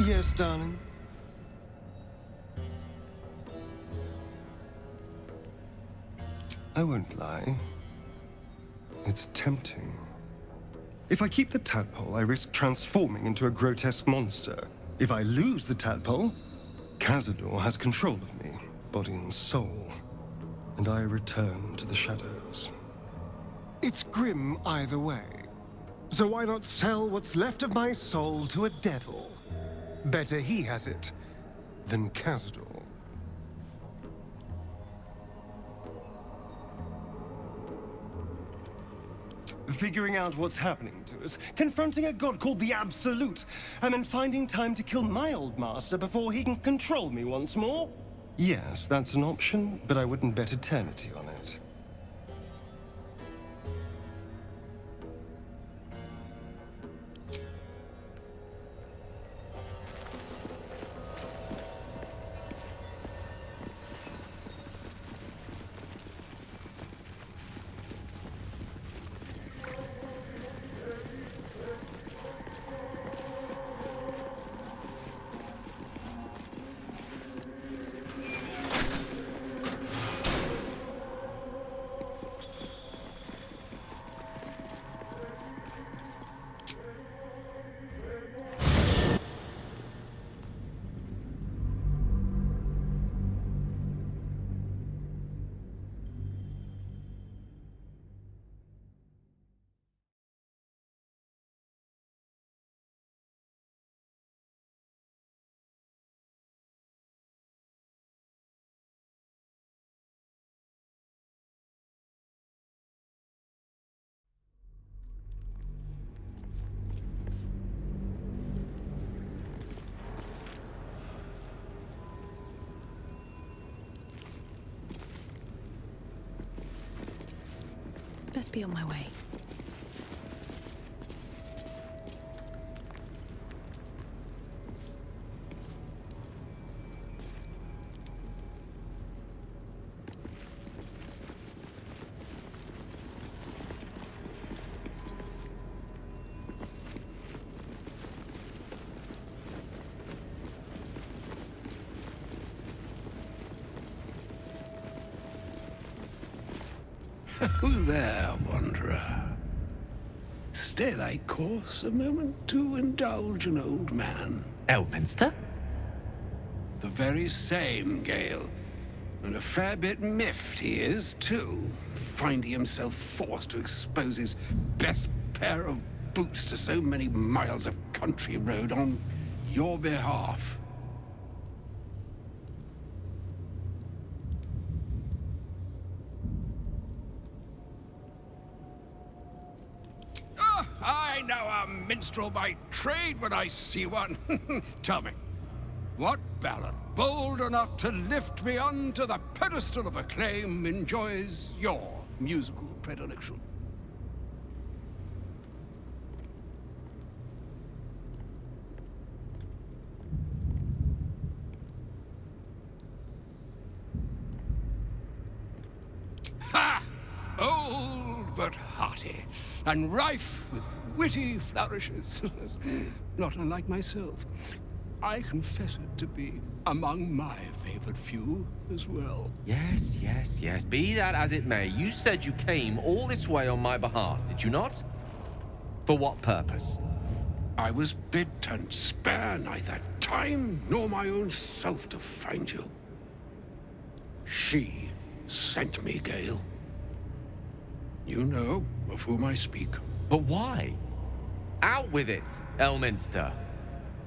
Yes, darling. I won't lie. It's tempting. If I keep the tadpole, I risk transforming into a grotesque monster. If I lose the tadpole, Cazador has control of me, body and soul, and I return to the shadows. It's grim either way. So why not sell what's left of my soul to a devil? Better he has it than Cazador. Figuring out what's happening to us, confronting a god called the Absolute, and then finding time to kill my old master before he can control me once more? Yes, that's an option, but I wouldn't bet eternity on it. Best be on my way. Who there, wanderer? Stay thy course a moment to indulge an old man. Elminster? The very same, Gale. And a fair bit miffed he is, too, finding himself forced to expose his best pair of boots to so many miles of country road on your behalf. I know a minstrel by trade when I see one. Tell me, what ballad bold enough to lift me onto the pedestal of acclaim enjoys your musical predilection? Ha! Old but hearty, and rife with witty flourishes. Not unlike myself. I confess it to be among my favored few as well. Yes, yes, yes. Be that as it may, you said you came all this way on my behalf, did you not? For what purpose? I was bid to spare neither time nor my own self to find you. She sent me, Gale. You know of whom I speak. But why? Out with it, Elminster.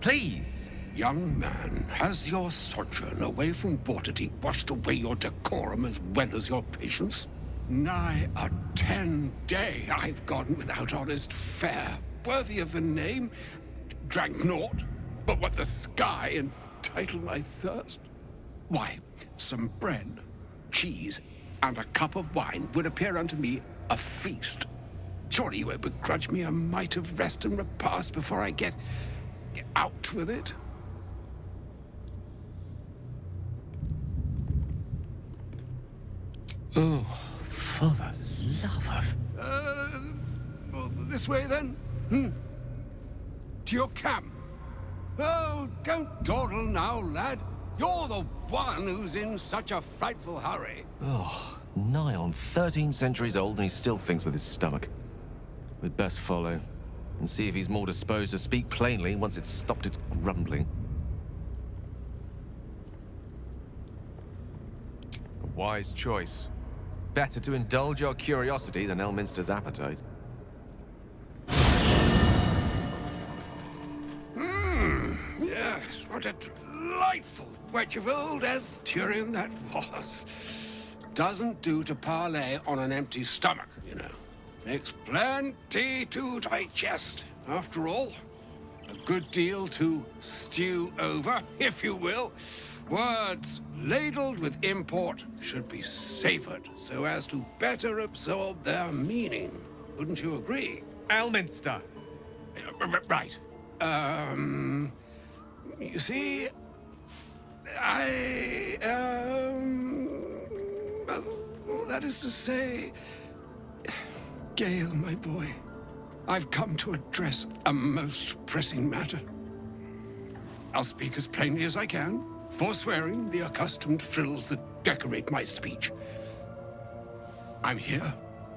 Please. Young man, has your sojourn away from Waterdeep washed away your decorum as well as your patience? Nigh a 10-day I've gone without honest fare, worthy of the name. Drank naught but what the sky entitled my thirst. Why, some bread, cheese, and a cup of wine would appear unto me a feast. Surely you would begrudge me a mite of rest and repast before I get out with it? Oh, for the love of... Well, this way then? To your camp. Oh, don't dawdle now, lad. You're the one who's in such a frightful hurry. Oh, nigh on 13 centuries old and he still thinks with his stomach. We'd best follow and see if he's more disposed to speak plainly once it's stopped its grumbling. A wise choice. Better to indulge your curiosity than Elminster's appetite. Yes, what a delightful wedge of old Astarion that was. Doesn't do to parley on an empty stomach, you know. Makes plenty to digest, after all. A good deal to stew over, if you will. Words ladled with import should be savored so as to better absorb their meaning. Wouldn't you agree? Elminster! Right. You see, that is to say, Gale, my boy, I've come to address a most pressing matter. I'll speak as plainly as I can, forswearing the accustomed frills that decorate my speech. I'm here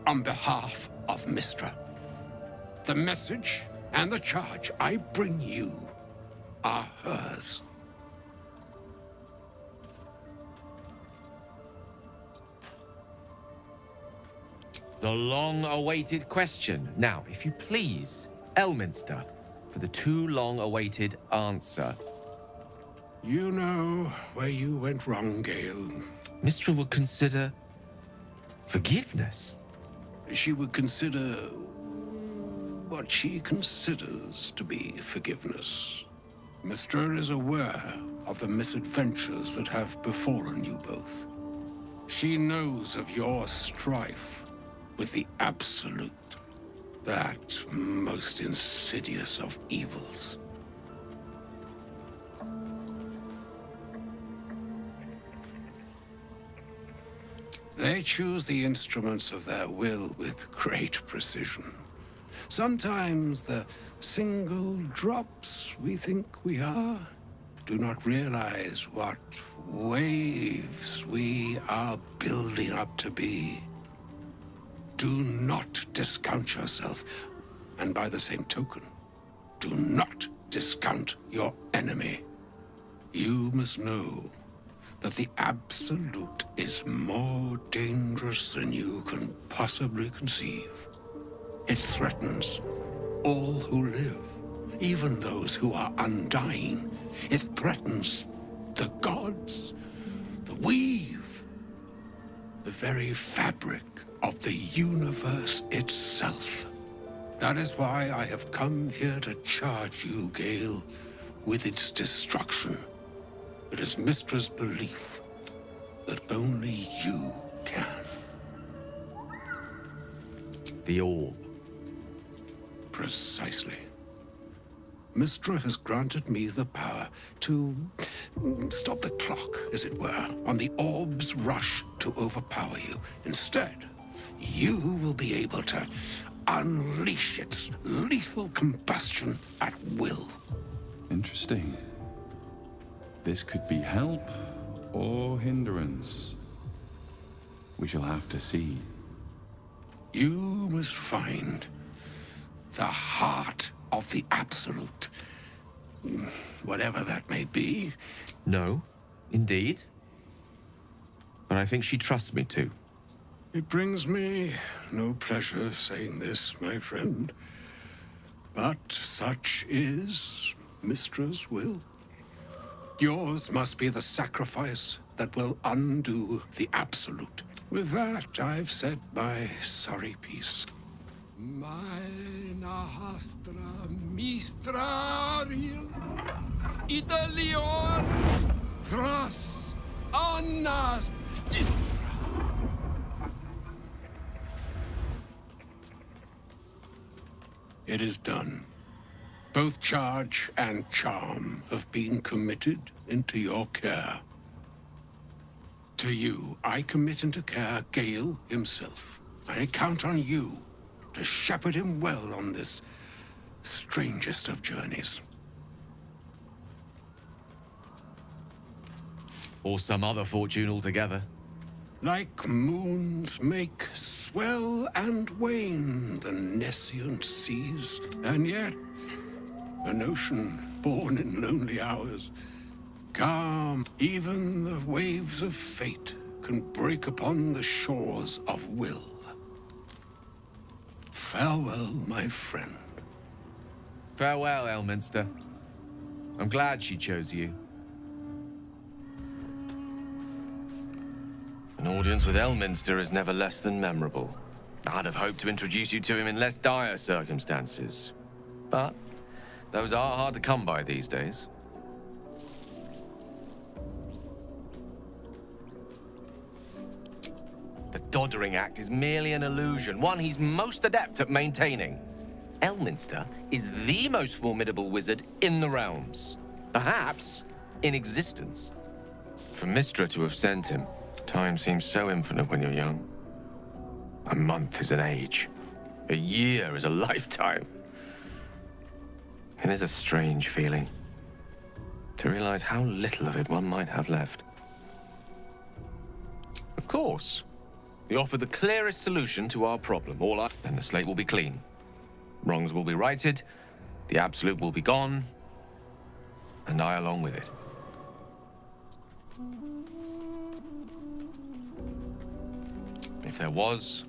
on behalf of Mystra. The message and the charge I bring you are hers. The long-awaited question. Now, if you please, Elminster, for the too long-awaited answer. You know where you went wrong, Gale. Mystra would consider forgiveness. She would consider what she considers to be forgiveness. Mystra is aware of the misadventures that have befallen you both. She knows of your strife with the Absolute, that most insidious of evils. They choose the instruments of their will with great precision. Sometimes the single drops we think we are do not realize what waves we are building up to be. Do not discount yourself, and by the same token, do not discount your enemy. You must know that the Absolute is more dangerous than you can possibly conceive. It threatens all who live, even those who are undying. It threatens the gods, the weave, the very fabric of the universe itself. That is why I have come here to charge you, Gale, with its destruction. It is Mystra's belief that only you can. The orb. Precisely. Mystra has granted me the power to stop the clock, as it were, on the orb's rush to overpower you. Instead, you will be able to unleash its lethal combustion at will. Interesting. This could be help or hindrance. We shall have to see. You must find the heart of the Absolute. Whatever that may be. No, indeed. But I think she trusts me too. It brings me no pleasure saying this, my friend. But such is Mystra's will. Yours must be the sacrifice that will undo the Absolute. With that, I've said my sorry piece. Meine Hastra Mistrarium Italion Thras Annas It is done. Both charge and charm have been committed into your care. To you, I commit into care Gale himself. I count on you to shepherd him well on this strangest of journeys. Or some other fortune altogether. Like moons make swell and wane the nescient seas, and yet an ocean born in lonely hours, calm, even the waves of fate can break upon the shores of will. Farewell, my friend. Farewell, Elminster. I'm glad she chose you. An audience with Elminster is never less than memorable. I'd have hoped to introduce you to him in less dire circumstances. But those are hard to come by these days. The Doddering Act is merely an illusion, one he's most adept at maintaining. Elminster is the most formidable wizard in the realms. Perhaps in existence. For Mystra to have sent him, time seems so infinite when you're young. A month is an age. A year is a lifetime. It is a strange feeling to realize how little of it one might have left. Of course, we offer the clearest solution to our problem. Then the slate will be clean. Wrongs will be righted, the absolute will be gone, and I along with it. If there was,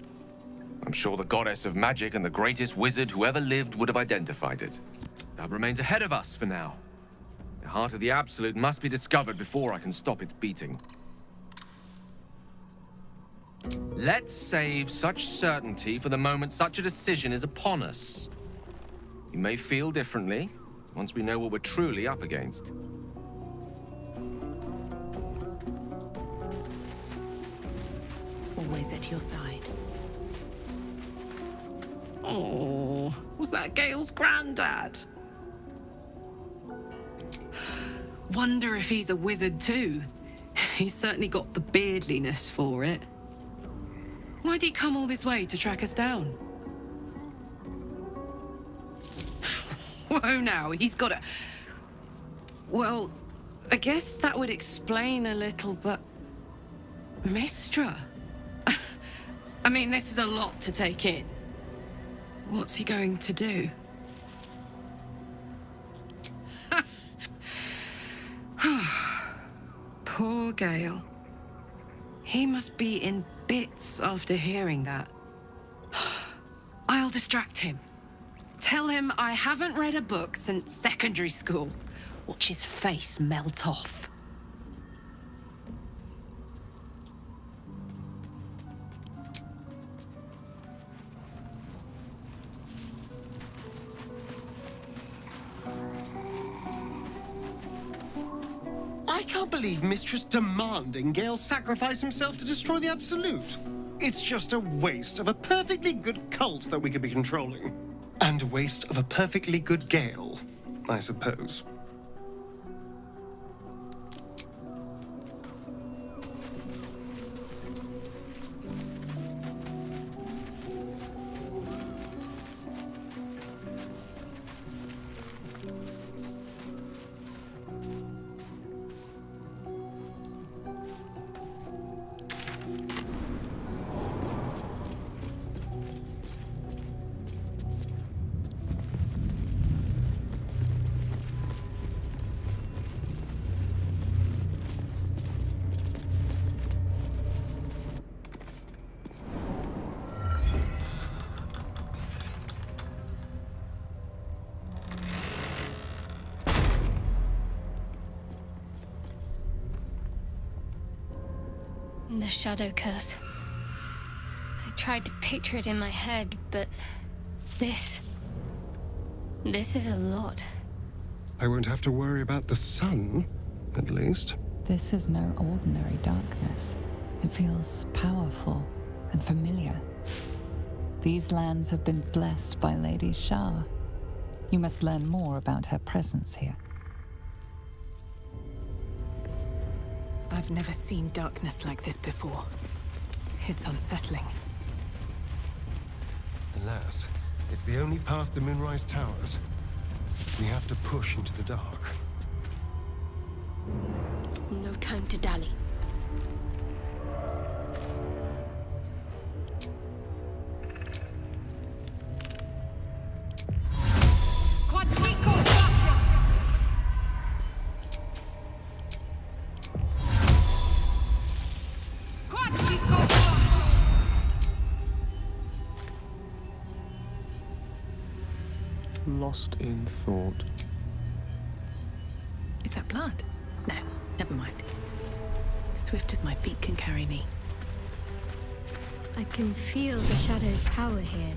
I'm sure the goddess of magic and the greatest wizard who ever lived would have identified it. That remains ahead of us for now. The heart of the absolute must be discovered before I can stop its beating. Let's save such certainty for the moment such a decision is upon us. You may feel differently once we know what we're truly up against. Always at your side. Oh, was that Gale's granddad? Wonder if he's a wizard too. He's certainly got the beardliness for it. Why'd he come all this way to track us down? Whoa now, he's got a... Well, I guess that would explain a little, but... Mystra? I mean, this is a lot to take in. What's he going to do? Poor Gale. He must be in bits after hearing that. I'll distract him. Tell him I haven't read a book since secondary school. Watch his face melt off. I can't believe Mistress demanding Gale sacrifice himself to destroy the Absolute. It's just a waste of a perfectly good cult that we could be controlling. And a waste of a perfectly good Gale, I suppose. The shadow curse. I tried to picture it in my head, but this is a lot. I won't have to worry about the sun, at least. This is no ordinary darkness. It feels powerful and familiar. These lands have been blessed by Lady Shah. You must learn more about her presence here. I've never seen darkness like this before. It's unsettling. Alas, it's the only path to Moonrise Towers. We have to push into the dark. No time to dally. Lost in thought. Is that blood? No, never mind. Swift as my feet can carry me. I can feel the Shadow's power here,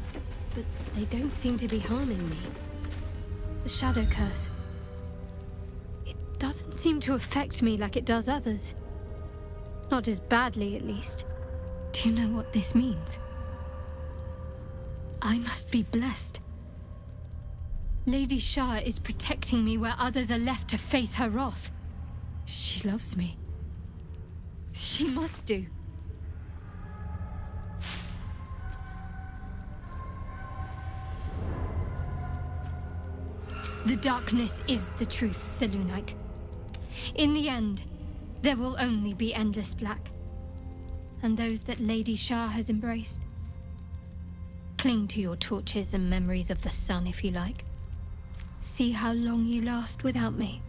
but they don't seem to be harming me. The Shadow Curse. It doesn't seem to affect me like it does others. Not as badly, at least. Do you know what this means? I must be blessed. Lady Shah is protecting me where others are left to face her wrath. She loves me. She must do. The darkness is the truth, Selûnite. In the end, there will only be endless black. And those that Lady Shah has embraced. Cling to your torches and memories of the sun if you like. See how long you last without me.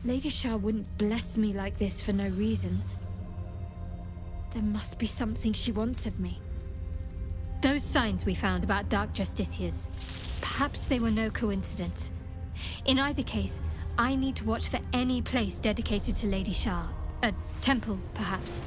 Lady Shah wouldn't bless me like this for no reason. There must be something she wants of me. Those signs we found about Dark Justiciars, perhaps they were no coincidence. In either case, I need to watch for any place dedicated to Lady Shah. A temple, perhaps.